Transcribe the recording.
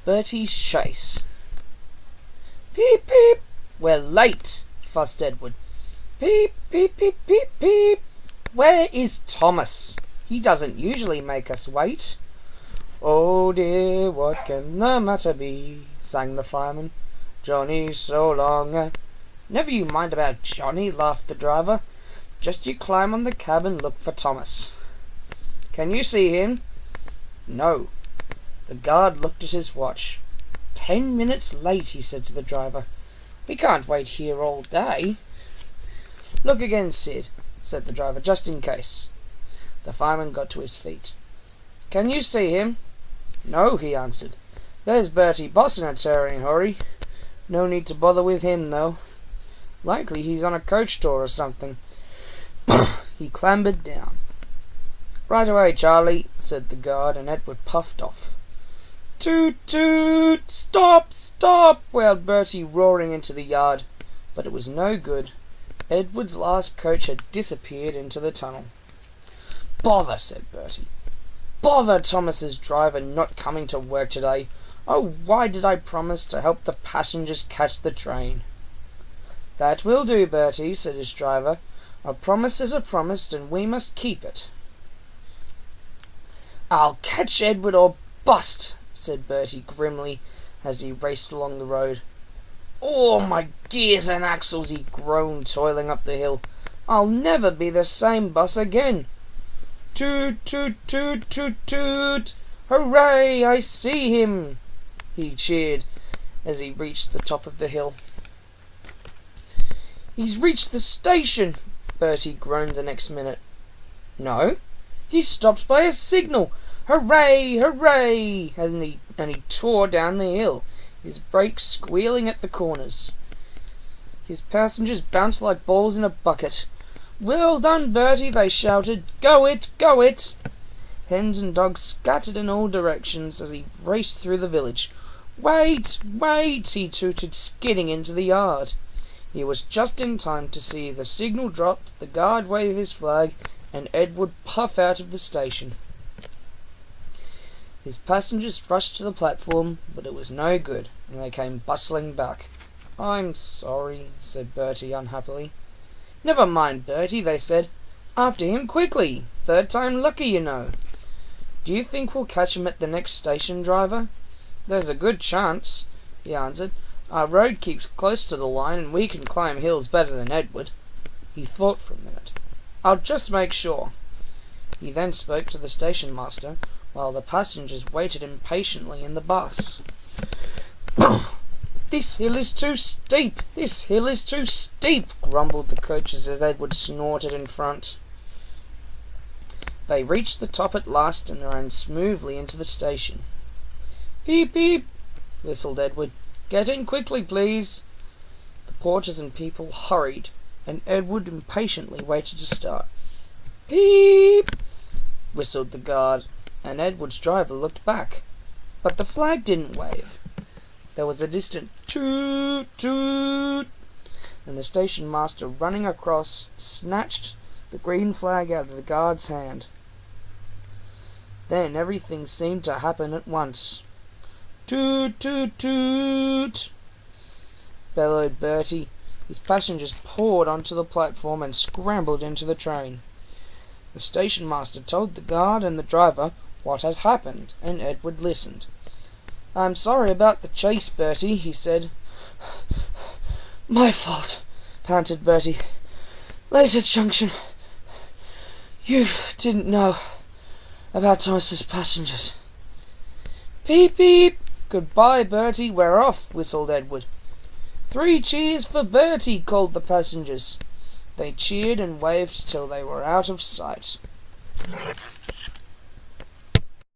Bertie's chase. Peep, peep! We're late, fussed Edward. Peep, peep, peep, peep, peep! Where is Thomas? He doesn't usually make us wait. Oh dear, what can the matter be? Sang the fireman. Johnny's so long. Never you mind about Johnny, laughed the driver. Just you climb on the cab and look for Thomas. Can you see him? No. The guard looked at his watch. 10 minutes late, he said to the driver. We can't wait here all day. Look again, Sid, said the driver, just in case. The fireman got to his feet. Can you see him? No, he answered. There's Bertie boss in a tearing hurry. No need to bother with him, though. Likely he's on a coach tour or something. He clambered down. Right away, Charlie, said the guard, and Edward puffed off. Toot, toot! Stop, stop! Wailed Bertie, roaring into the yard. But it was no good. Edward's last coach had disappeared into the tunnel. Bother, said Bertie. Bother Thomas's driver not coming to work today. Oh, why did I promise to help the passengers catch the train? That will do, Bertie, said his driver. A promise is a promise, and we must keep it. I'll catch Edward or bust, said Bertie grimly as he raced along the road. Oh, my gears and axles, he groaned, toiling up the hill. I'll never be the same bus again. Toot, toot, toot, toot, toot! Hooray, I see him! He cheered as he reached the top of the hill. He's reached the station, Bertie groaned the next minute. No, he's stopped by a signal. Hooray, hooray! And he tore down the hill, his brakes squealing at the corners. His passengers bounced like balls in a bucket. Well done, Bertie, they shouted. Go it, go it! Hens and dogs scattered in all directions as he raced through the village. Wait, wait, he tooted, skidding into the yard. He was just in time to see the signal drop, the guard wave his flag, and Edward puff out of the station. His passengers rushed to the platform, but it was no good, and they came bustling back. I'm sorry, said Bertie unhappily. Never mind, Bertie, they said. After him quickly. Third time lucky, you know. Do you think we'll catch him at the next station, driver? There's a good chance, he answered. Our road keeps close to the line, and we can climb hills better than Edward. He thought for a minute. I'll just make sure. He then spoke to the station master, while the passengers waited impatiently in the bus. This hill is too steep! This hill is too steep! Grumbled the coaches as Edward snorted in front. They reached the top at last and ran smoothly into the station. Peep, peep! Whistled Edward. Get in quickly, please. The porters and people hurried, and Edward impatiently waited to start. Peep! Whistled the guard, and Edward's driver looked back. But the flag didn't wave. There was a distant toot, toot, and the station master, running across, snatched the green flag out of the guard's hand. Then everything seemed to happen at once. Toot, toot, toot! Bellowed Bertie. His passengers poured onto the platform and scrambled into the train. The station master told the guard and the driver what had happened, and Edward listened. I'm sorry about the chase, Bertie, he said. My fault, panted Bertie. Late at junction. You didn't know about Thomas's passengers. Peep, peep! Goodbye, Bertie, we're off, whistled Edward. 3 cheers for Bertie, called the passengers. They cheered and waved till they were out of sight.